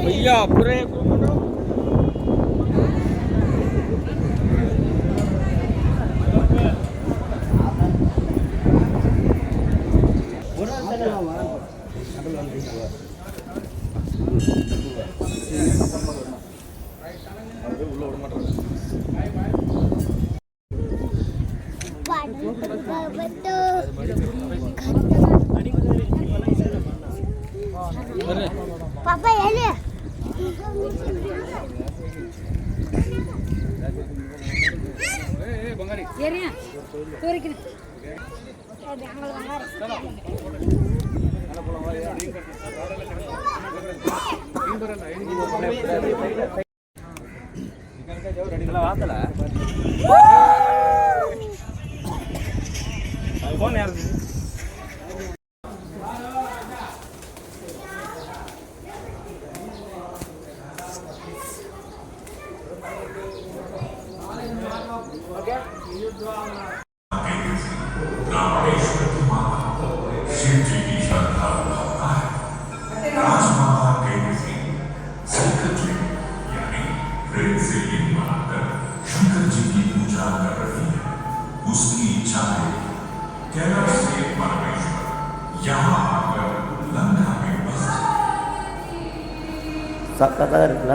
भैया पूरे पापा ये बंगारी சரியா தூரிக்கு பெங்களூர் बंगारी फोन यार रामेश्वर की माता शिव जी की श्रद्धा बढ़ाता है। राजमाता केंद्र सिंह शंकर जी यानी रेत से लिंग बनाकर शंकर जी की पूजा कर रही है। उसकी इच्छा है कैलाश से परमेश्वर यहाँ आकर लंका में बस सकता இருக்குல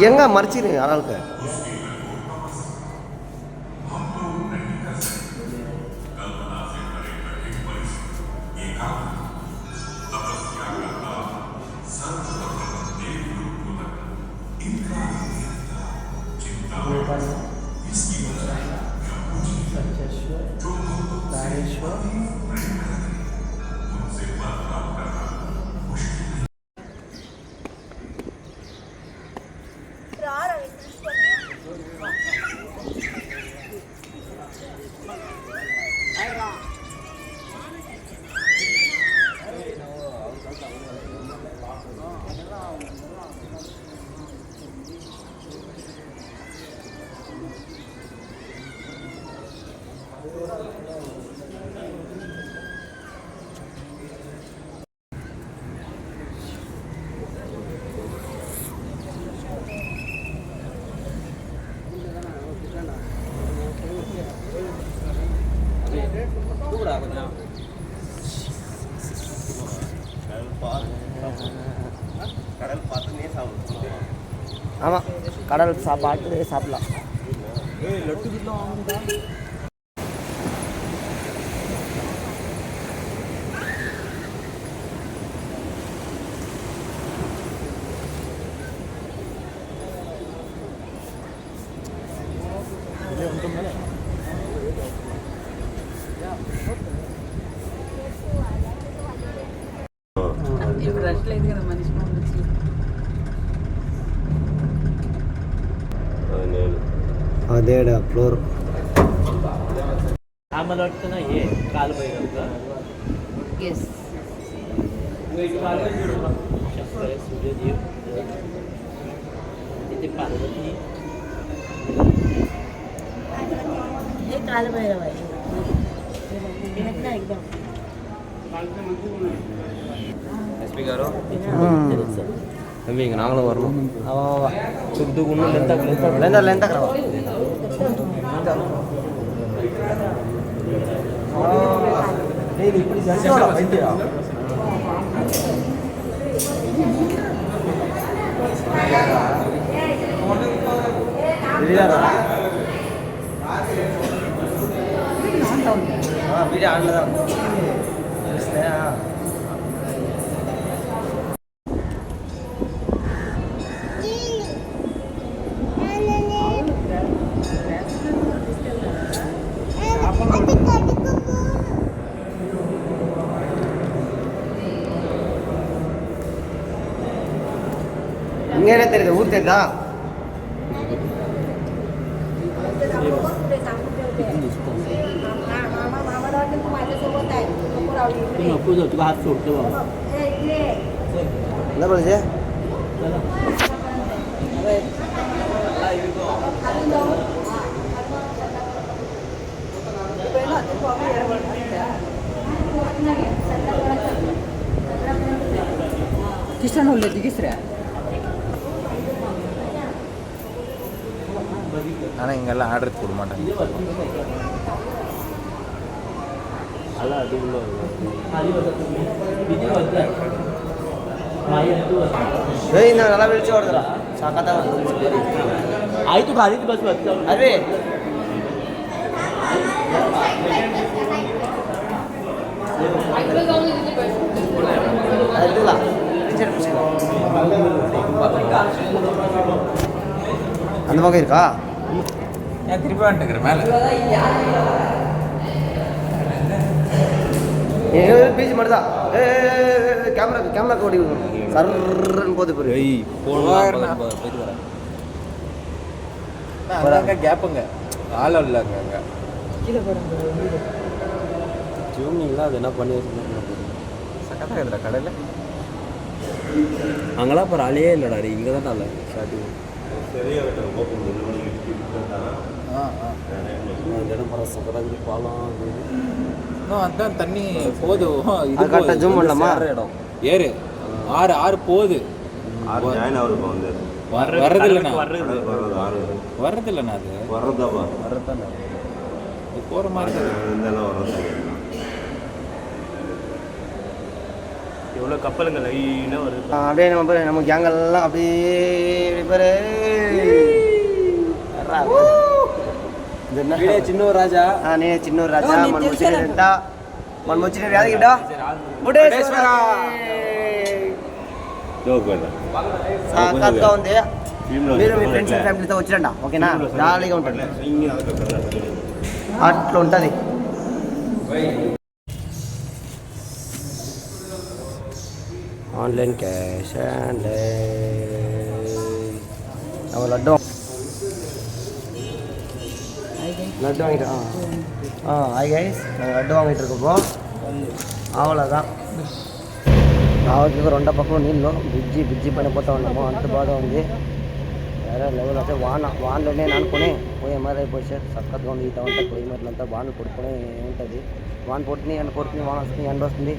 எங்க மறைச்சிருங்க ஆளுக்கு ஆமாம் கடல் சாப்பாட்டு சாப்பிடலாம். अदेड़ा फ्लोर आम्हाला वाटतं ना हे काल भैरवचं येस सूर्यदेव तिथे पार्वती हे काल भैरव आहे. எஸ்பி காரோ தம்பி இங்கே நாங்களும் வரணும் துட்டு இன்னும் லென்த்தாக வீடியோ ஆன்ல தான் இங்கே என்ன தெரியுது ஊர் தெரியுதா नको जाऊ तुला हात सोडतो बाबा என்ன பண்ணுச்சு किसान होल्ले तिसऱ्या ஆனால் இங்கெல்லாம் ஆர்டர் போட மாட்டாங்க आला ಅದು ಉಳ್ಳ खाली बसा तुम्ही किती वाजता माहिती तू ஏய் நான் நல்லா வெளிச்சு ஓடுறா சாக்காதா आई तू खालीच बस वाजता अरे அதுல அந்த பக்கம் இருக்கா ஏன் திருப்பி வந்துட்டுக்கிற மேலே பீச் மட்டும்தான் கேமரா ஓடி சர்ன்னு போது போயிட்டு வரேன் அங்கே கேப்புங்க ஆள் இல்லைங்க அங்கே ஜூமிங்லாம் அது என்ன பண்ணி வச்சுருந்தாங்க சக்கத்தாக இருக்குதுடா கடையில் அங்கெல்லாம் இப்போ ஆளையே இல்லைடா இங்கே தான் இல்லை ஸ்டார்டிங் பாலம் அதான் தண்ணி போதும் இது கரெக்டாக ஜூம் பண்ணலாமா இடம் ஏறு ஆறு ஆறு போகுது வர்றதில்லைண்ணா வர்றதில்லைண்ணா அது வர்றதாண்ணா இது போகிற மாதிரி எவ்வளோ கப்பலுங்க லைனாக வருது அப்படியே நம்ம கேங்கெல்லாம் அப்படியே பேர் చిన్నూరు రాజా నేను చిన్నూరు రాజా మన వచ్చిన మనం వచ్చిన వ్యాధి గిడ్డ బుడేశ్వర సాక్షాత్గా ఉంది మీరు మీ ఫ్రెండ్స్ అండ్ ఫ్యామిలీతో వచ్చిరండి ఓకేనా జాలీగా ఉంటుంది అట్లా ఉంటుంది ఆన్లైన్ క్యాష్ అండ్ நம்ம லட்டு வாங்கிட்டு ஹாய் கைஸ் நாங்கள் லட்டு வாங்கிட்டு இருக்கோம் அவ்வளோதான் రావడానికి రెండో పక్కన నీళ్ళు బ్రిడ్జి పైన పోతా ఉన్నాము అంత బాగా ఉంది వేరే లెవెల్ అయితే వానలోనే నానుకొని పోయే మరి అయిపోయి చక్కగా ఉంది ఈత అంతా క్లైమేట్లు అంతా వానలు పడుకునే ఉంటుంది వాన కొడుతుంది వాన వస్తుంది ఎండ వస్తుంది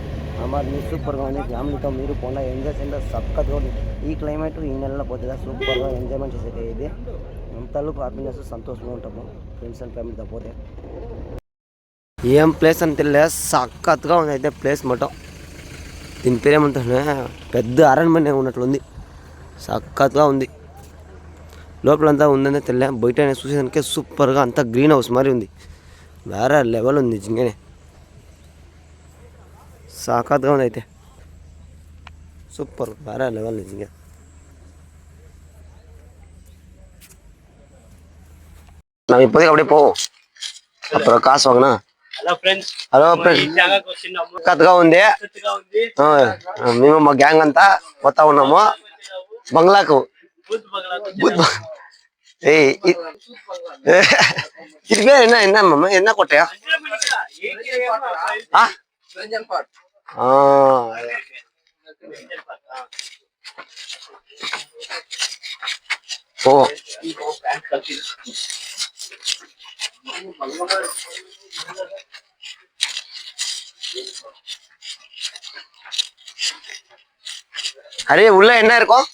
మరి సూపర్గా ఉంది ఫ్యామిలీతో మీరు పోండా ఎంజాయ్ చేయండి చక్కగా ఉంది ఈ క్లైమేట్ ఈ నెలలో పోతుందా సూపర్గా ఎంజాయ్మెంట్ చేసేది ఇది అంతలో హ్యాపీనెస్ సంతోషంగా ఉంటాము ఫ్రెండ్స్ అండ్ ఫ్యామిలీతో పోతే ఏం ప్లేస్ అని తెలియదు చక్కగా ఉంది అయితే ప్లేస్ మొత్తం దీని పేరేమంటే పెద్ద అరణ్యమనే ఉన్నట్లుంది చక్కగా ఉంది లోపలంతా ఉందనే తెలియ బయట చూసేదానికి సూపర్గా అంతా గ్రీన్ హౌస్ మరి ఉంది వేరే లెవెల్ ఉంది నిజంగానే చక్కగా ఉంది అయితే సూపర్ వేరే లెవెల్ నిజంగా நம்ம இப்போதைக்கு அப்படியே போவோம் அப்புறம் காசு வாங்கினா హలో ఫ్రెండ్స్ చక్కగా ఉంది మేము మా గ్యాంగ్ అంతా పోతా ఉన్నాము బంగ్లాకు ఇది పేరు என்ன కోటయా ఓ அரே உள்ள என்ன இருக்கும்?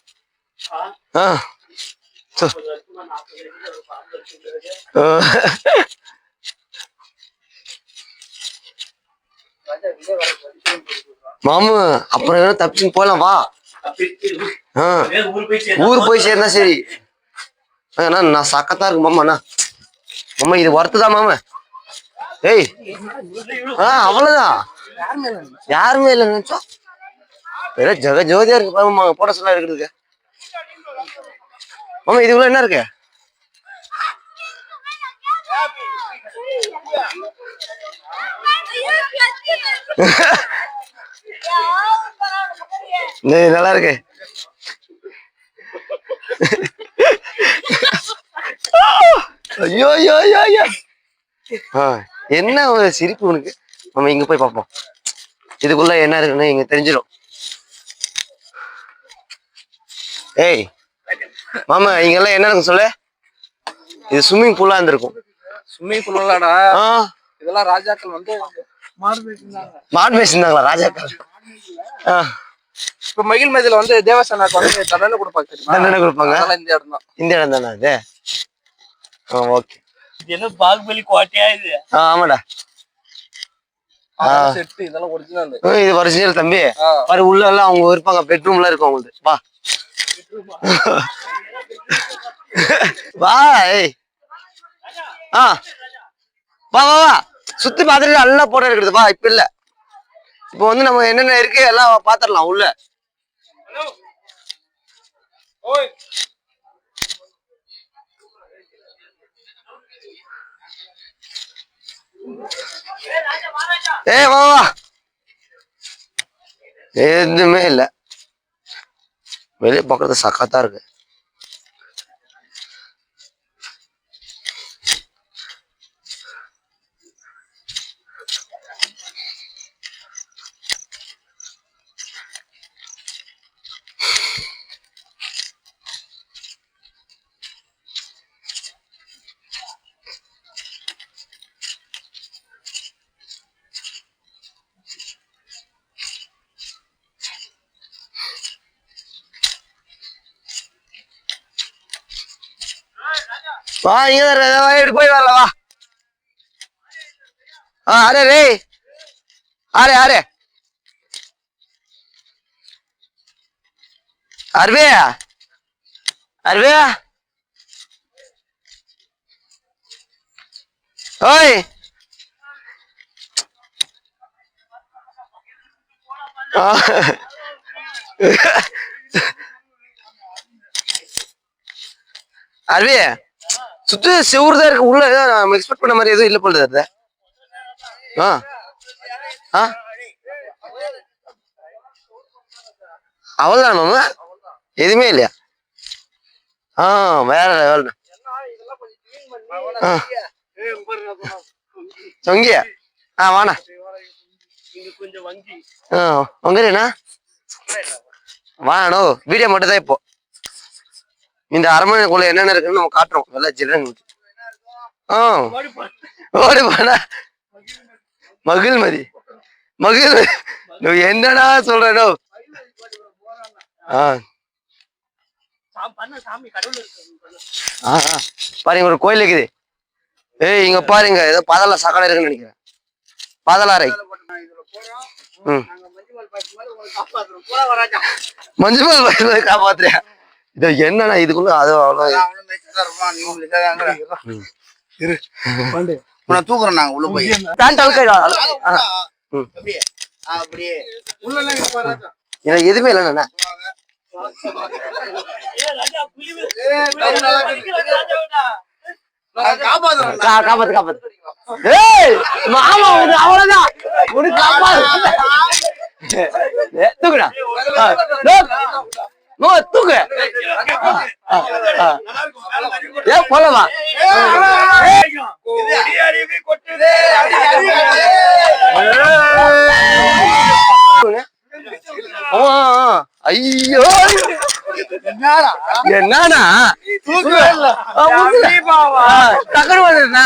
மாமு அப்புறம் தப்பிச்சு போலாம் வா. ஊர் போய் சேர்ந்தா சரி. நான் சக்கத்தா இருக்கு மாமா. மாமா இது ஒர்த்துதான் மாமா. ஏய் அவ்வளவுதான், யாருமே இல்லை நினைச்சோம். வேற ஜெக ஜோதியா இருக்கு மாமா. போட சொல்ல இருக்கிறதுக்கு மாமா. இதுக்குள்ள என்ன இருக்கு? நல்லா இருக்கு. ஐயோ ஐயோ ஐயோ. என்ன ஒரு சிரிப்பு உனக்கு. நம்ம இங்க போய் பார்ப்போம் இதுக்குள்ள என்ன இருக்குன்னு இங்க தெரிஞ்சிடும். ஏய் மாமா இங்க எல்லாம் என்ன இருக்கு சொல்லு. இது ஸ்விம்மிங் பூலா இருந்திருக்கும். ஸ்விம்மிங் பூலாடா இதெல்லாம் ராஜாக்கள் வந்து மாடு மேய்ச்சிருந்தாங்களா ராஜாக்கள்? இப்ப மகிழ் மதியில வந்து தேவசேனாக்கு வந்து தண்டனை கொடுப்பாங்க. தண்டனை கொடுப்பாங்க. இந்த இடம் தான், இந்த இடம் தானே அது? ஓகே. என்ன பாகுபலி கோட்டையா இது? ஆமாடா. செட் இதெல்லாம் ஒரிஜினல். இது ஒரிஜினல் தம்பி. பாரு உள்ள எல்லாம் அவங்க இருப்பாங்க. பெட்ரூம்ல இருக்கும் அவங்களுக்கு. வா வா. ஏய் வா வா வா. சுத்தி பாத்துட்டு நல்லா போட்டோ எடுக்கிறது. வா இப்ப இல்ல, இப்ப வந்து நம்ம என்னென்ன இருக்கு எல்லாம் பாத்துடலாம் உள்ள. ஏய் வா வா. எதுவுமே இல்ல, வெளியே பாக்குறது சக்காத்தா இருக்கு. வா இங்க போய் வரல வா. அரே ரே அரே அரே அரவே அரவே. ஓய் அரவே சுத்து செவுறுதான் இருக்கு. உள்ள நம்ம எக்ஸ்பெக்ட் பண்ண மாதிரி எதுவும் இல்லை போல. அவ்வளவுதான் மாமா, எதுவுமே இல்லையா? வேற லெவல். சொங்கியா வாண்ணா. வங்கண்ணா வாணோ. வீடியோ மட்டும் தான் இப்போ. இந்த அரண்மனைக்குள்ள என்னென்ன இருக்குன்னு நம்ம காட்டுறோம். நல்லா ஜில்லுன்னு ஓடி போனா மகிழ்மதி. மகிழ் என்னடா சொல்றோ? பாருங்க ஒரு கோயில் இருக்குது. ஏய் இங்க பாருங்க ஏதோ பாதாள சாக்கடை இருக்குன்னு நினைக்கிறேன். பாதாளரை. மஞ்சுமல் காப்பாத்துறியா? இது என்னன்னா இதுக்குள்ள அது தூக்குறோம் நாங்க உள்ள போய். எனக்கு எதுவுமே இல்லைண்ணா. காப்பாத்து காப்பாத்து. ஏய் மாமா அவ்வளவுதான் உனக்கு காப்பாத்து. தூக்குடா தூக்கு. ஏன் போலமா? ஐயோ என்னடா டக்குனு வந்துருந்தா.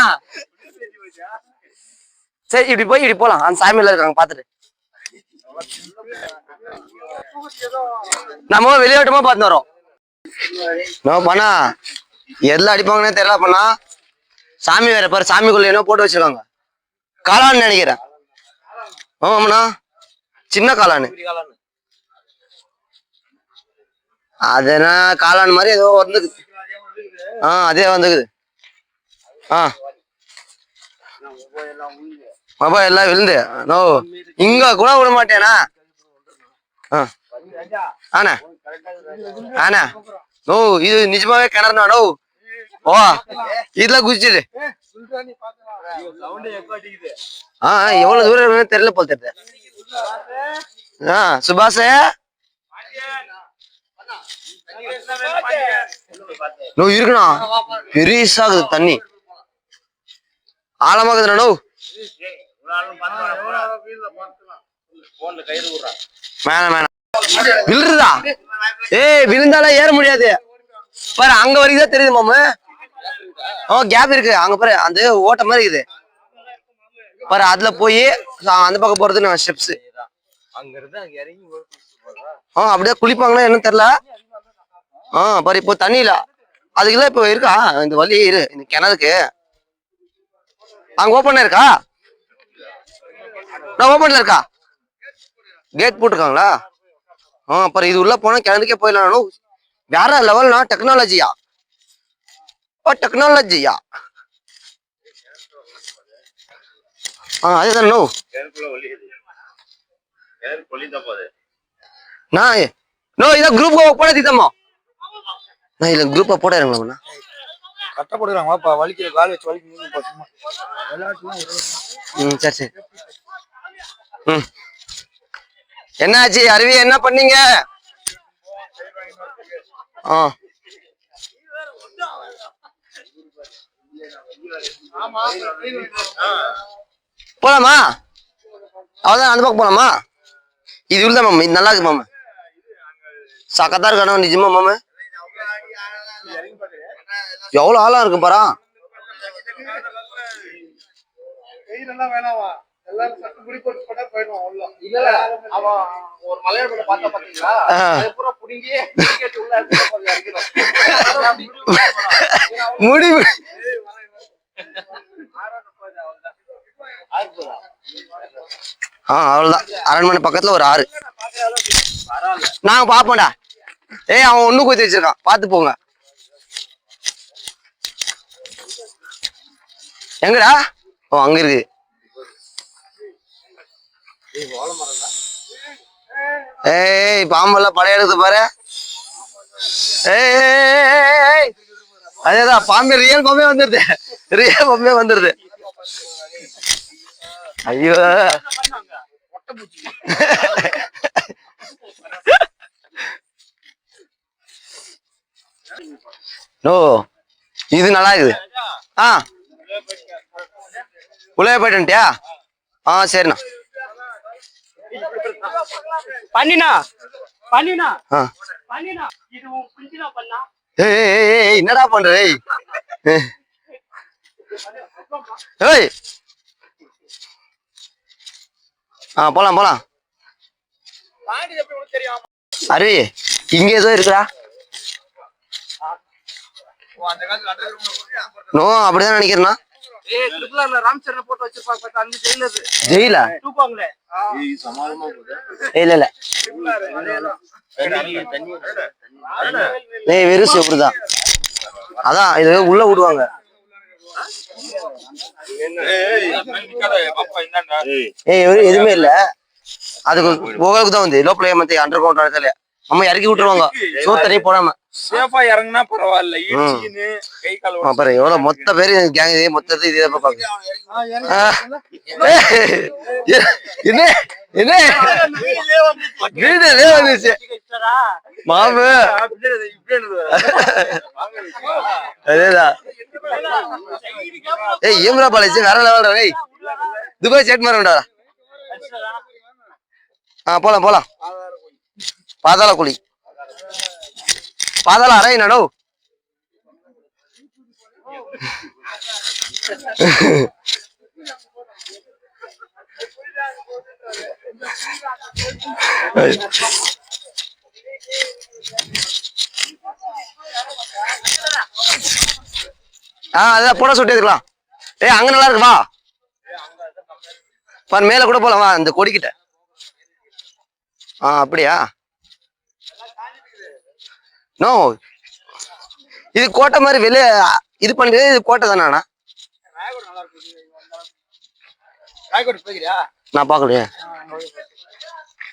சரி இப்படி போய் இப்படி போலாம். அந்த சாமியில இருக்காங்க பாத்துட்டு. நம்ம வெளியாட்டமா பார்த்து வரோம். நம்ம பண்ணா எதுல அடிப்பாங்கன்னே தெரியல. பண்ணா சாமி வேற பாரு, சாமிக்குள்ள என்ன போட்டு வச்சிருக்காங்க. காளான்னு நினைக்கிறேன். ஆமாண்ணா, சின்ன காளான்னு. அது என்ன காளான் மாதிரி ஏதோ வந்துக்குது. அதே வந்துக்குது. பாப்பா எல்லாம் விழுந்து நோ இங்க கூட விட மாட்டேனா. ஆனா ஆனா நோ இது நிஜமாவே கிணறுனா நோ. ஓ இதெல்லாம் குதிச்சுது. எவ்வளவு தூரம் தெரியல போல் தெரியுது. சுபாஷ் நோ இருக்குண்ணா, பெருசாகுது தண்ணி, ஆழமாகுதுண்ணா. நோ மேல மேல விழுறதா? விழுந்தாலும் ஏற முடியாது பாரு. அங்க வரைக்கும் தான் தெரியுது மாமு. கேப் இருக்கு அங்க பாரு, அந்த ஓட்ட மாதிரி இருக்குது பாரு. அதுல போய் அந்த பக்கம் போறது ஸ்டெப்ஸ். அப்படியே குளிப்பாங்கன்னா என்ன தெரியல. பாரு இப்போ தண்ணியில அதுக்குலாம் இப்போ இருக்கா இந்த வழி இரு இந்த கிணறுக்கு. அங்க ஓப்பன்ல இருக்கா? ஓப்பன்ல இருக்கா? கேட் போட்டிருக்காங்களா? பாரு இது உள்ள போனா கிணறுக்கே போயிடலாம். வேற லெவல்னா டெக்னாலஜியா. டெக்னாலஜியா அதேதான். இதான் குரூப் போட தீத்தம்மா. நான் இல்ல குரூப்பா போட இருங்களா கட்ட போடுறாங்க வலிக்கிற கால் வச்சு வலிக்கு. சரி சரி. என்னாச்சு அருவி, என்ன பண்ணீங்க? போலாமா? அவதான் அந்த பக்கம் போலாமா? இது இல்ல மாமா, இது நல்லா இருக்கு மாமா. சக்கத்தா இருக்கணும் நிஜமா மாமா. எவ்வளவு ஆழம் இருக்கு பாரா. முடிவு அவ்வளவுதான். அரண்மனை பக்கத்துல ஒரு ஆறு. நாங்க பாப்போம்டா. அவன் ஒண்ணு குத்தி வச்சிருக்கான், பாத்து போங்க. எங்கடா? அங்க இருக்கு. பாம்பெல்லாம் பழைய எடுத்து பாரு. அதேதான் பாம்பே, ரியல் பாம்பே வந்துருது. ரியல் பாம்பே வந்துருது. ஐயோ நோ இது நல்லா இருக்குது. உள்ளே போயிட்டுட்டியா? சரிண்ணா. என்னடா பண்ற? போலாம் போலாம். அருவி இங்க ஏதோ இருக்குடா. நோ அப்படிதான் நினைக்கிறேன்னா. ஜெயிலா? இல்ல இல்ல வெறும் எப்படிதான். அதான் இது உள்ள விடுவாங்க. எதுவுமே இல்ல, அதுக்கு புகழுக்கு தான் வந்து லோக்கல் ஏமாத்தி அண்டர் கிரவுண்ட் அம்மா இறக்கி விட்டுருவாங்க. சோறு தண்ணி போடாம சேஃபா இறங்குனா பரவாயில்ல. கை கால் பாரு எவ்வளவு மொத்த பேரு கேங் இதே மொத்தத்தை இதே பாக்க. என்ன என்ன வீடு வந்துச்சு மாமு. அதேதான். ஈம்ரா பாலேஜ் வேற லெவல். துபாய் செட் மாறா. போலாம் போலாம். பாதாள குழி, பாதாள அறை நடோ. அதான் போட சுட்டி எடுக்கலாம். ஏய் அங்க நல்லா இருக்கு வா. பாரு மேல கூட போலாம் வா அந்த கொடிக்கிட்ட. அப்படியா? நோ இது கோட்டை மாதிரி வெளியே இது பண்ணுறது. இது கோட்டை தானே? நான் பார்க்கலையே.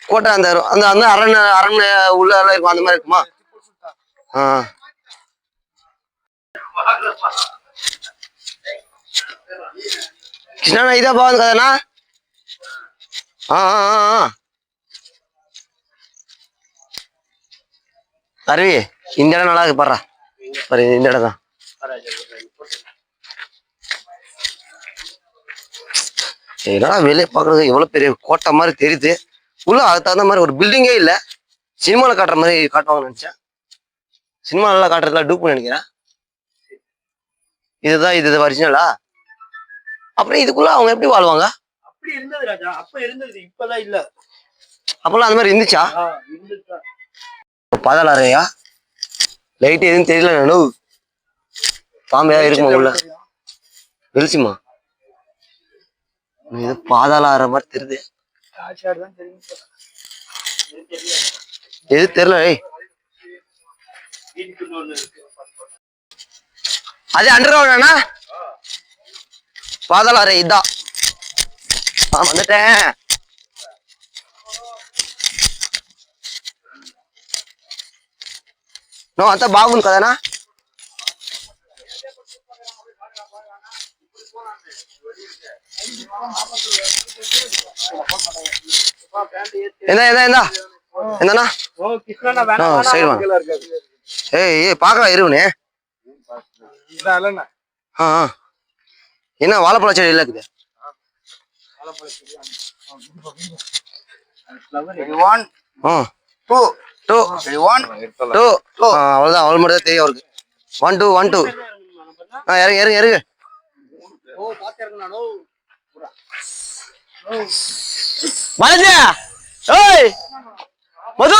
கோட்டை அந்த அந்த அந்த அரண் அரண் உள்ள இருக்கும் அந்த மாதிரி இருக்குமா? கிருஷ்ணா இதா பாகுంది కదనా? அருவி இந்த இடம் நல்லா இருக்கு பாரு. பாரு இந்த இடம் தான். என்னடா வெளியே பாக்குறது எவ்வளவு பெரிய கோட்டை மாதிரி தெரியுது. உள்ள அதுக்கு தகுந்த மாதிரி ஒரு பில்டிங்கே இல்ல. சினிமால காட்டுற மாதிரி காட்டுவாங்கன்னு நினைச்சேன். சினிமா நல்லா காட்டுறதுல டூப்னு நினைக்கிறேன். இதுதான் இது ஒரிஜினலா? அப்புறம் இதுக்குள்ள அவங்க எப்படி வாழ்வாங்க? அப்படி இருந்தது ராஜா, அப்ப இருந்தது, இப்பதான் இல்ல. அப்பெல்லாம் அந்த மாதிரி இருந்துச்சா? பாதாள அறையா? லைட் எதுவும் தெரியல. நானும் பாம்பையா இருக்குமா உள்ள? வெளிச்சுமா? இது பாதாள அறை மாதிரி தெரியுது. எது தெரியல. அது அண்டர் கிரவுண்டா? பாதாள அறை இதான். வந்துட்டேன். నో అంతా బాగుంది కదనా? என்னண்ணா சரி ஏய் பாக்கலாம் இருவனே. என்ன வாழைப்பழ செடி இல்ல இருக்குது? அவ்வளவுதான். அவள் மட்டும் தான் தெரியும் அவருக்கு. 1 2 1 2 இறங்கு இறங்கு இறங்கு. பாலாஜி ஏய் மது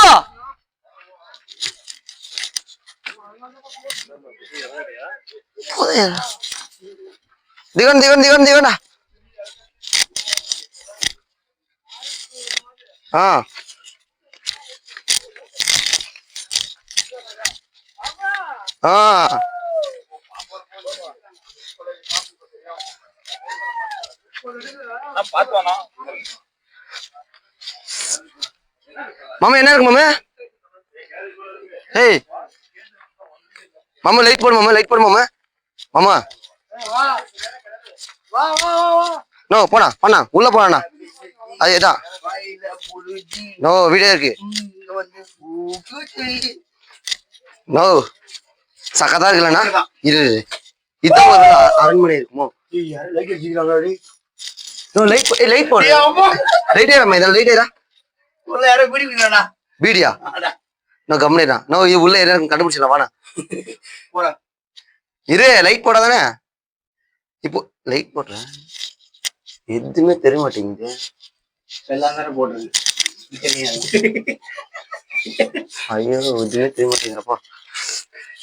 దిగండి దిగండి దిగండి దిగండి. மாமா என்ன இருக்கு மாமா? ஏய் மாமா லைட் போடு மாமா, லைட் போடு மாமா. மாமா நோ போனா பண்ணா உள்ள போனா அதேதான். நோ வீடியோ இருக்கு. நோ சக்கதா இருக்குல்லண்ணா. இது இதான் அரண்மனை இருக்குமோ? லைட் லைட் போடு. லைட் ஏறாமா? இதில் லைட் ஏறா வீடியா? நான் கம்முனா நோ இது உள்ள என்ன கண்டுபிடிச்சிடலாம். வாண்ணா இரு லைட் போடாதானே. இப்போ லைட் போடுறேன் எதுவுமே தெரிய மாட்டேங்குது. ஐயோ எதுவுமே தெரிய மாட்டேங்கிறப்பா.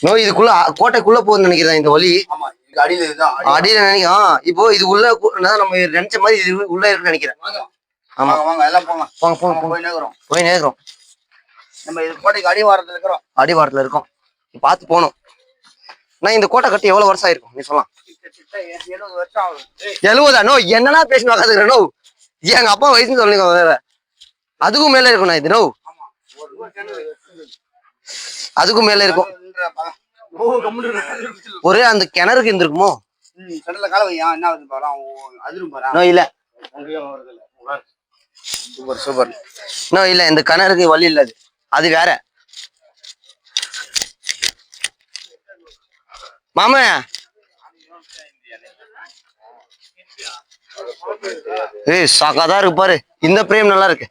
நோ இதுக்குள்ள கோட்டைக்குள்ள போகுதுன்னு நினைக்கிறேன் இந்த வழி. அடியில நினைக்கிறேன். இப்போ இது உள்ள நம்ம நினைச்ச மாதிரி இது உள்ள இருக்குன்னு நினைக்கிறேன். ஆமா போங்க போங்க போய் நேர்கிறோம். நம்ம இது கோட்டைக்கு அடிவாரத்துல இருக்கிறோம். அடிவாரத்துல இருக்கோம். பார்த்து போகணும். நான் இந்த கோட்டை கட்டி எவ்வளவு வருஷம் ஆயிருக்கும் நீ சொல்லலாம்? 70 நோ என்னன்னா பேசி பார்க்காது. நோ எங்க அப்பா வயசுன்னு சொல்லுங்க வேற. அதுக்கும் மேல இருக்கும். நான் இது நோ அதுக்கும் மேல இருக்கும். ஒரே அந்த கிணறுக்கு இருந்திருக்குமோ? இல்ல நோ இல்ல இந்த கிணறுக்கு வழி இல்ல. அது வேற. மாமா ஏய் சாக்காதான் இருக்கு பாரு. இந்த பிரேம் நல்லா இருக்கு.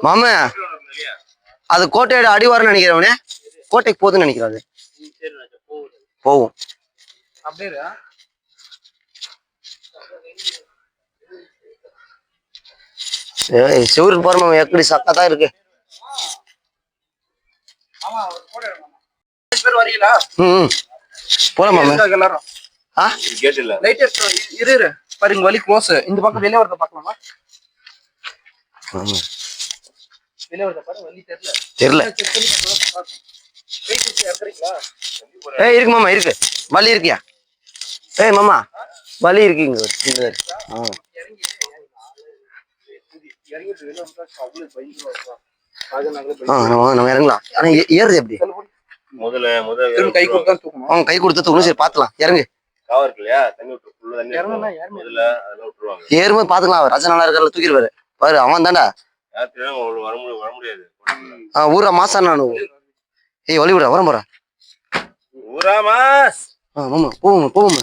மாமா அது கோட்டையோட அடிவாரம்னு நினைக்கிறவனே. கோட்டைக்கு போகுதுன்னு நினைக்கிறாரு. போகும் செவருக்கு போற மாமா எப்படி சக்கா இருக்கு. ம் போலாம் மாமா. எல்லாரும் கேட் இல்ல லைட் இரு பாருங்க வலி க்ளோஸ். இந்த பக்கம் வெளியே வரத பார்க்கலாமா? வெளியே வரத பாரு வலி தெரியல. ஏய் இருக்கு மாமா இருக்கு. வலி இருக்கியா? ஏய் மாமா வலி இருக்குங்க. நம்ம இறங்கலாம். ஆனா ஏறுது எப்படி? முதல்ல கை கொடுத்தா தூக்கணும். அவங்க கை கொடுத்து தூக்கணும். சரி பாத்துக்கலாம். இறங்கு. காவா இருக்கு இல்லையா, தண்ணி விட்டு ஃபுல்லா தண்ணி முதல்ல அதெல்லாம் விட்டுருவாங்க. ஏறும்போது பாத்துக்கலாம். ராஜா நல்லா இருக்காரு தூக்கிடுவாரு. பாரு அவன் தான்டா. யாத்திரையும் வர முடியாது. ஊரா மாசா நானு. ஏய் வழி விட வரேன் போறேன். ஊரா மாஸ். மாமா போவோம்.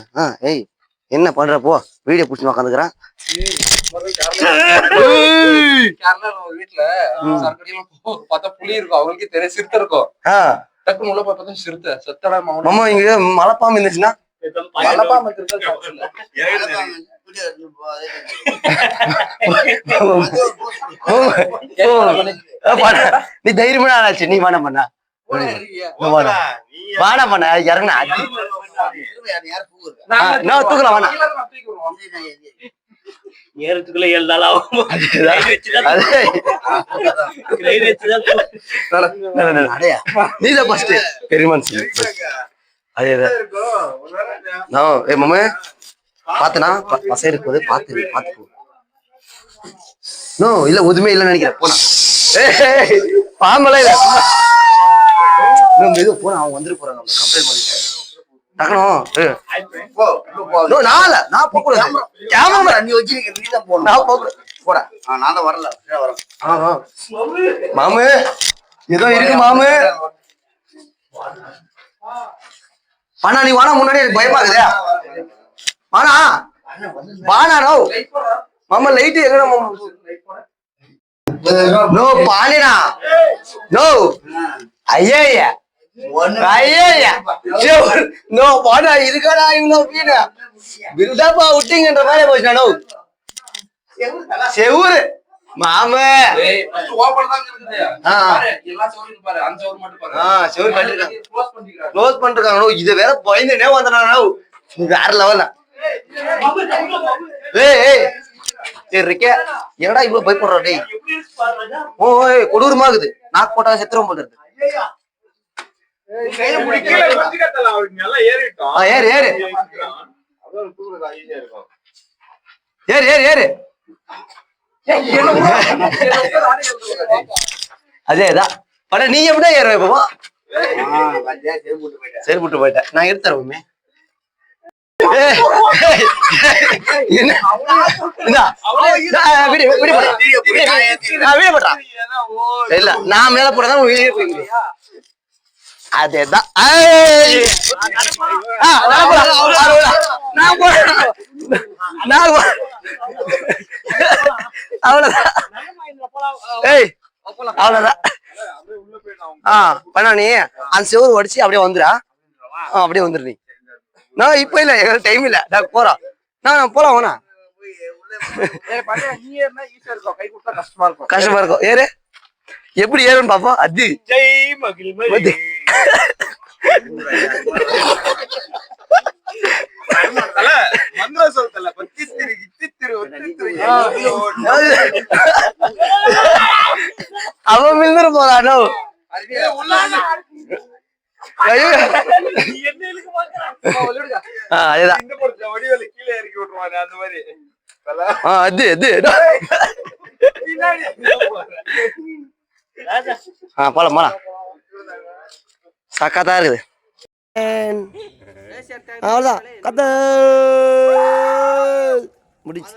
ஏய் என்ன பண்ற போ. வீடியோ பிடிச்சி உக்காந்துக்கிறேன். வீட்டுல பார்த்தா புலி இருக்கும். அவங்களுக்கே தெரிய சிறுத்தை இருக்கும். டக்குனு உள்ள போய் பார்த்தா சிறுத்தை செத்தடா மாமா. இங்க மலைப்பாம்பு இருந்துச்சுன்னா மலைப்பாம்பு நீ தைரியமான ஆளாச்சு. நீ வான பண்ண இறங்கினா தூக்கலாம் வேணா. நேரத்துக்குள்ள எழுதாலும் நீதான் ஃபர்ஸ்ட் பெரியமான் சொல்லு. அதேதான் மாமா பாத்தனா பசை இருக்கும்போது பாத்து நோ இல்ல ஒதுமே இல்ல நினைக்கிறேன். போனா பாம்பல இல்ல இது போனா அவங்க வந்துட்டு போறாங்க. கம்ப்ளைண்ட் பண்ணிட்டேன். நான் போக கூடாது. கேமரா நீ வச்சிருக்க. நீ தான் போகணும். நான் போக போடா. நான் தான் வரல. மாமு ஏதோ இருக்கு மாமு. ஆனா நீ வானா முன்னாடி எனக்கு பயமா இருக்குதே. வானா நோ மாமா லைட் எங்கடா மாமா? நோ பாலினா நோ ஐயா நோ பாடா இருக்கடா. இவ்வளவு வீடு பில்டப்பா விட்டீங்கன்ற மாதிரி போச்சு. நோ செவுரு மாமா செவுரு கட்டிருக்காங்க. க்ளோஸ் பண்ணிருக்காங்க. இது வேற பயந்துனே வந்தா வேற லெவல்ல. இருக்கே என்னடா இவ்வளவு பயப்படுறா டேய். கொடூரமா இருக்குது. நாக்கு போட்டா செத்துரும் போல இருக்கு. ஏறு அதேதான். பட நீ எப்படியா ஏற இப்போ? சரி போட்டு போயிட்டேன். நான் எடுத்துறேன். இல்ல நான் மேல போறதான் அதேதான். அவ்வளவுதான். ஏய் அவ்வளவுதான். பண்ணா நீ அந்த செவரு உடைச்சு அப்படியே வந்துடா. அப்படியே வந்துரு நீ. நான் இப்ப இல்ல எங்களுக்கு டைம் இல்ல. போறோம் நான் போலாம் வேணா. கஷ்டமா இருக்கும். ஏறு எப்படி ஏறுன்னு பாப்போம். அது அவன் மில்ந்துரு போறானோ. அதேதான். போலாம் போலாம். சக்காதான் இருக்குது. அவ்வளவுதான் கத்த முடிச்சு.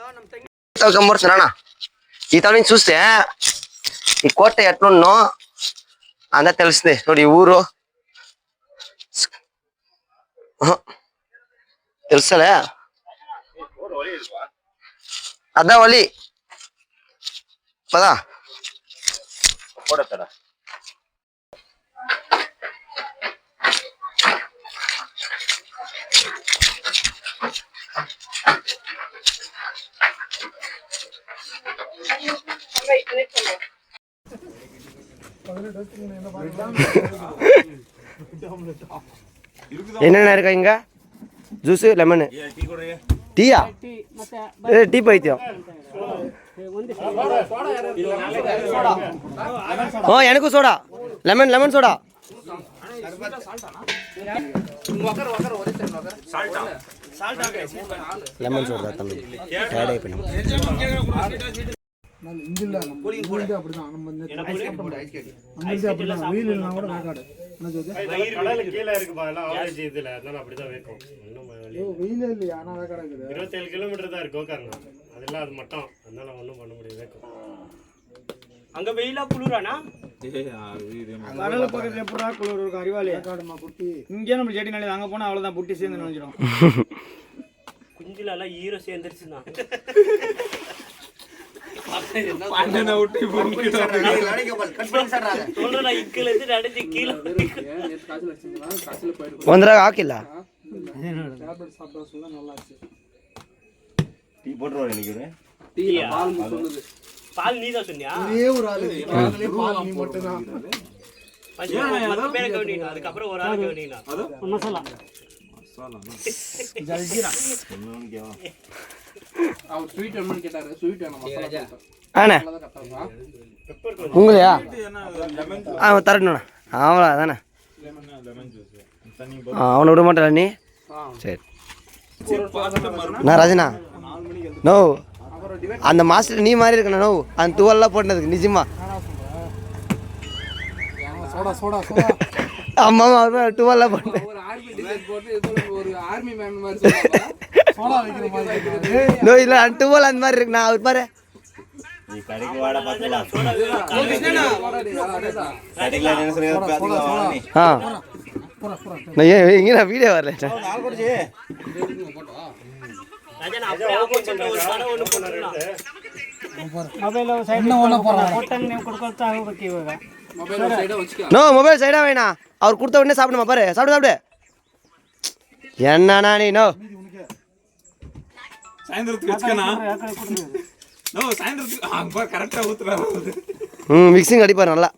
ఈ తల నుంచి చూస్తే ఈ కోట ఎట్లున్నో అంతా తెలుస్తుంది. చూడు ఈ ఊరు తెలుసలే. అదా వలి పదా என்னென்ன இருக்கா இங்க? ஜூஸு, லெமனு, டீயா? டீ பைத்தியம். ஓ எனக்கும் soda, lemon soda. Lemon soda தம்பி, டயர்டாகி பண்ணி அங்க வெயிலா குளிரானா கடல பக்கத்துல எப்படா குளிர் இருக்கும் அறிவாளி இங்கே நம்ம செடினாலே அங்க போனா அவ்வளவுதான் புட்டி சேர்ந்து நினைச்சிடும் குஞ்சுல எல்லாம் ஈரம் சேர்ந்துருச்சுன்னா ಒಂದ್ರಾಗ ಹಾಕಿಲ್ಲ பால் நீ தான் சொன்னியா? அதுக்கப்புறம் ஒரு ஆள் கவனினா மசாலா அவர் ஸ்வீட் வேணும்னு கேட்டாரு. ஸ்வீட் வேணும், மசாலா அண்ணே உங்களையா தரட்டுண்ணா அவ்வளோ தானே அவனை விட மாட்டேன் நீ. சரி நான் ராஜனா நோ அந்த மாஸ்டர் நீ மாதிரி இருக்கணும். நோ அந்த துவல்லாம் போட்டதுக்கு நிஜமா ஆமா ஆமா டுவெல்லாம் போட்டேன். ஒரு ஆர்மி டிசைன் போட்டு ஒரு ஆர்மி மேன் மாதிரி நோ இல்ல டுவெல் அந்த மாதிரி இருக்கு. நான் அவர் பாரு நான் வீடியோ வரல. நோ மொபைல் சைடா வேணா அவர் கொடுத்த உடனே சாப்பிடுமா பாரு. சாப்பிடு என்னண்ணா நீ நோ மிக்சிங் அடிப்பார் நல்லா.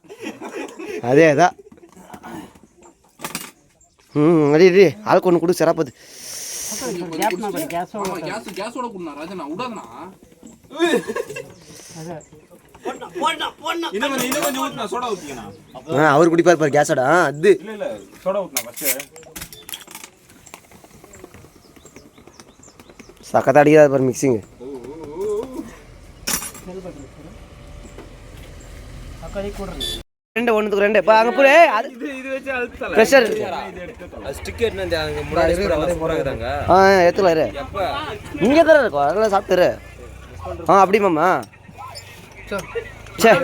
அதே தான் அடி ஆளுக்கு ஒன்று கொடு சிறப்பது. கேஸோட குடுனா ராஜனா விடாதனா. அவர் குடிப்பார் பாரு கேஸோட. அது சக்கத்தை அடிக்காது பாரு மிக்சிங். ரெண்டு ஒன்றுக்கு ரெண்டு இப்போ அங்கே போய் ப்ரெஷர் எத்தல இங்கே தானே இருக்கும் அதெல்லாம் சாப்பிட்டுரு. அப்படி மாமா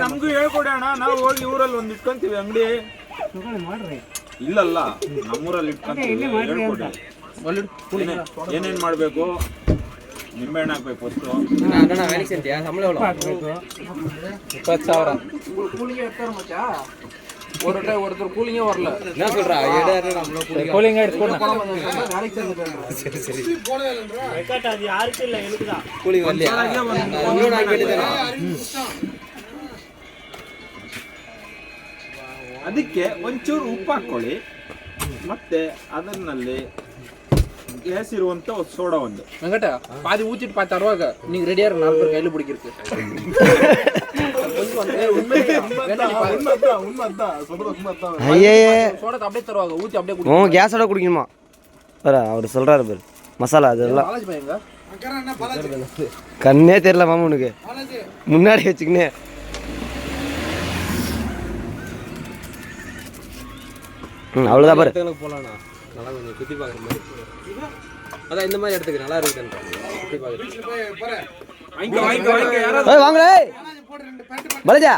ನಮಗೂ ಹೇಳ್ಕೊಡೋಣ. ನಾವು ಹೋಗಿ ಊರಲ್ಲಿ ಒಂದು ಇಟ್ಕೊಂತೀವಿ ಅಂಗಡಿ. ಇಲ್ಲಲ್ಲ ನಮ್ಮೂರಲ್ಲಿ ಇಟ್ಕೊಂತೀವಿ. ಏನೇನ್ ಮಾಡ್ಬೇಕು? ನಿಂಬೆಹಣ್ಣು ಹಾಕ್ಬೇಕು ಫಸ್ಟು. ஒருத்தர் கூலிங்கே வரல. என்ன சொல்றா? ಕೂಲಿಂಗ್ எடுத்துக்கோ. அது யாருக்கு இல்ல எனக்கு தான். கூலிங் வரலையா? ಅದಕ್ಕೆ ಒಂಚೂರು ಉಪ್ಪು ಹಾಕೊಳ್ಳಿ. ಮತ್ತೆ ಅದನ್ನಲ್ಲಿ லேசிருವಂತ சோடா வந்து வெங்கட்ட பாதி ஊத்திட்டு பாத்து தருவாங்க. நீங்க ரெடியா இருங்க, 4 பேர் கையில பிடிக்கிறதுக்கு. சோடா அப்படியே தருவாங்க, ஊத்தி அப்படியே குடி. கேஸோட குடிக்கணுமா பாரு அவர் சொல்றாரு பாரு. மசாலா அதெல்லாம் கண்ணே தெரியல மாமா உனக்கு முன்னாடி வச்சுக்கினே. அவ்வளோதான் பாரு. போலாம்ண்ணா, நல்லா கொஞ்சம் குத்தி பார்க்குற மாதிரி. அதான் இந்த மாதிரி இடத்துக்கு நல்லா இருக்குதுன்ற குத்தி பார்க்குறேன். வாங்கலே பலஜா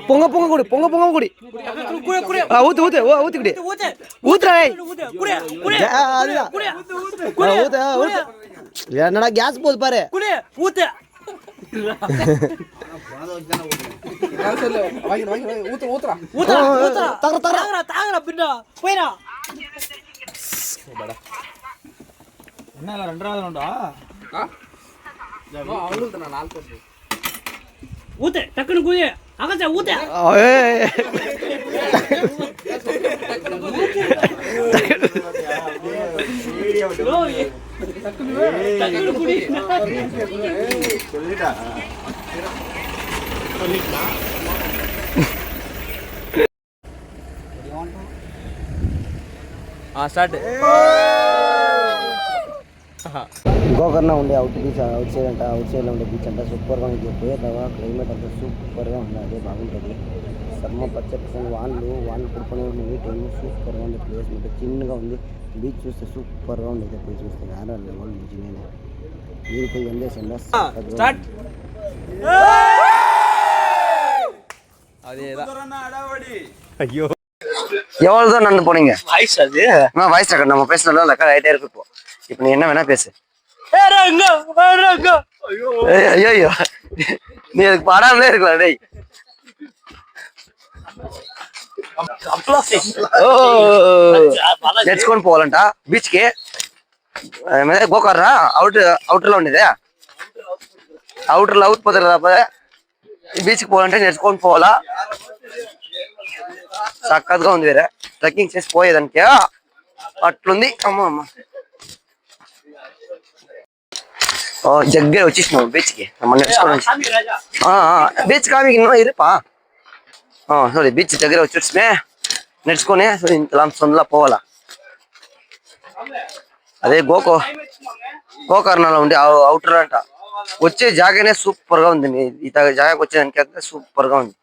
பொங்க குடி குடி. ஊத்து குடி ஊத்துறா. என்னடா கேஸ் போகுது பாரு. என்ன ரெண்டாவது உண்டா? அவங்களுக்கு நான் 4 பேர் ஊத்து டக்குனு குதி. 아가씨 우대. స్టార్ట్ గోకర్ణ ఉండే అవుట్ బీచ్ అవుట్ సైడ్ అంట అవుట్ సైడ్లో ఉండే బీచ్ అంట సూపర్గా ఉంది పోయేదాకా క్లైమేట్ అంతా సూపర్గా ఉంది అదే బాగుంటుంది సమ్మ పచ్చని వాన్లు పడుకునే ఉంది టైం సూపర్గా ఉంది ప్లేస్ అంటే చిన్నగా ఉంది బీచ్ చూస్తే సూపర్గా ఉంది పోయి చూస్తే యారా లెవెల్ బీచ్ నేను మీరు పోయి ఎంజాయ్ చేయండి స్టార్ట్ அதேதான் ஐயோ எவ்வளோ தான் நடந்து போனீங்க வாய்ஸ் அது வாய்ஸ் ரெக்கார்ட் நம்ம பேசுறதுல ரெக்கார்ட் ஆகிட்டே இருக்கு இப்போ நீ என்ன வேணா பேசு ஐயோ ஐயோ நீ அதுக்கு பாடாமலே இருக்கலாம் டேய் నడుచుకొని పోవాలంట బీచ్ కి గోకర్రా అవుటర్లో ఉండేదే అవుటర్లో అవుట్ పోతారు బీచ్కి పోవాలంటే నడుచుకొని పోవాలా చక్కగా ఉంది వేరే ట్రెక్కింగ్ చేసి పోయేదానికి అట్లుంది అమ్మ అమ్మ దగ్గర వచ్చేసినావు బీచ్కి నడుచుకొని బీచ్ కామి ఇరుపా సారీ బీచ్ దగ్గర వచ్చేసిమే నడుచుకొని ఇంతలా సొంతలా పోవాలా అదే గోకర్ణలో ఉండే అవుటర్ అంట వచ్చే జాగానే సూపర్ గా ఉంది ఈ జాగాకి వచ్చేదానికి సూపర్ గా ఉంది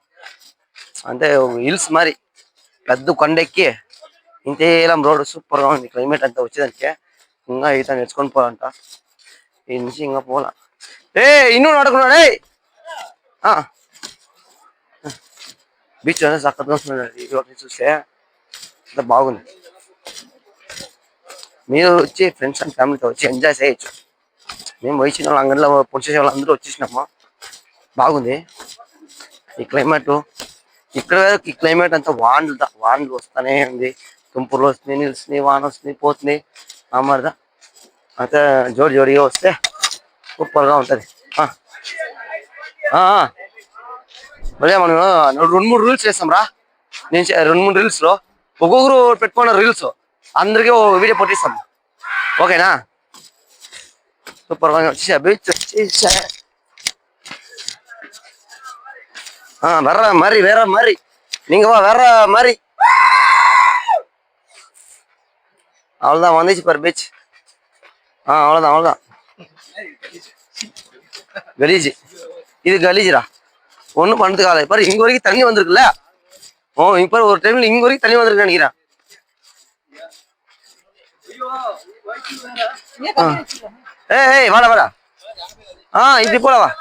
అంటే హిల్స్ మరి పెద్ద కొండెక్కి ఇంతేలం రోడ్ సూపర్ గా ఉంది క్లైమేట్ అంతా వచ్చేదానికి ఇంకా ఈత నేర్చుకొని పోవాలంట ఈ నుంచి ఇంకా పోలా ఇన్ను నడుకున్నాడే బీచ్ చక్కగా వస్తుంది చూస్తే అంత బాగుంది మీరు వచ్చి ఫ్రెండ్స్ అండ్ ఫ్యామిలీతో వచ్చి ఎంజాయ్ చేయొచ్చు మేము వచ్చిన వాళ్ళు అంగడిలో పొడిచేసే వాళ్ళు అందరూ వచ్చేసినాము బాగుంది ఈ క్లైమేట్ ఇక్కడ ఈ క్లైమేట్ అంతా వానలు వస్తూనే ఉంది తుంపులు వస్తుంది నిలుస్తుంది వాన వస్తుంది పోతుంది అమ్మదా అంతా జోడిగా వస్తే సూపర్గా ఉంటుంది మళ్ళీ మనం 2-3 రూల్స్ చేస్తాం రా నేను 2-3 రీల్స్ లో ఒక్కొక్కరు పెట్టుకున్న రీల్స్ అందరికీ వీడియో పొట్టిస్తాం ఓకేనా సూపర్గా వచ్చేసా బీచ్ వచ్చేసా வர்ற மாதிரி வேற மாதிரி நீங்க வா வேற மாதிரி அவ்வளவுதான் வந்துச்சு பாரு பீச் அவ்வளவுதான் கலீஜ் இது கலீஜ்ரா ஒன்றும் பண்ணுறதுக்கு ஆகலை பாரு இங்க வரைக்கும் தண்ணி வந்திருக்குல்ல இப்ப ஒரு டைம்ல இங்க வரைக்கும் தண்ணி வந்திருக்கு நினைக்கிறேன் ஏய் வாடா இப்படி போல வா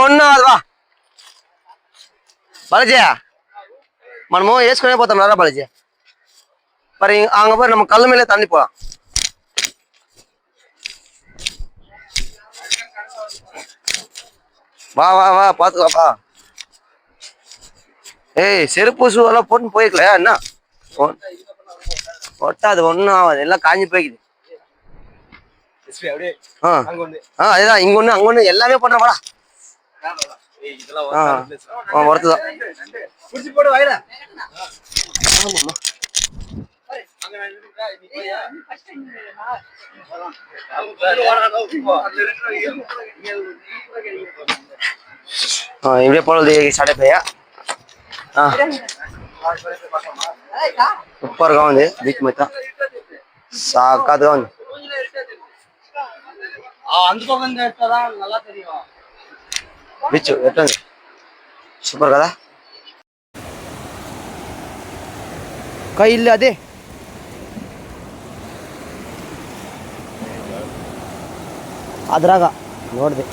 ஒன்னும் அது வா బాలజీ మనము వేసుకునే పోతాం రా బాలజీ మరి அங்க போய் நம்ம கல்லு மேலே தண்ணி போலாம் வா பாத்துக்கலாப்பா செருப்பு ஷூ எல்லாம் போட்டு போயிருக்கலையா என்ன ஒட்டாது ஒன்னும் ஆகாது எல்லாம் காஞ்சி போய்க்குது அதுதான் இங்க ஒண்ணு அங்க ஒண்ணு எல்லாமே பண்றேன் வாடா ஒருத்துதான் இப்படியே போனது సాడే పోయా సూపర్గా ఉంది బీచ్ మొత్తం సాకాదుగా ఉంది బీచ్ ఎట్లుంది సూపర్ కదా ಇಲ್ಲ ಅದೇ ಅದ್ರಾಗ ನೋಡಿದೆ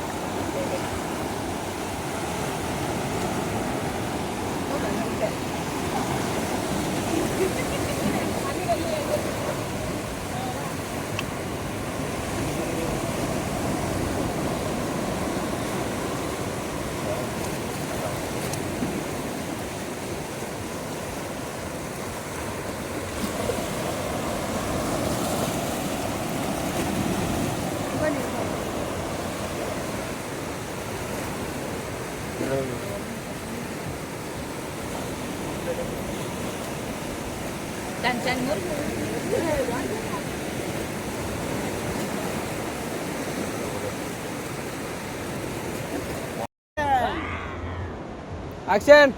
ऍक्शन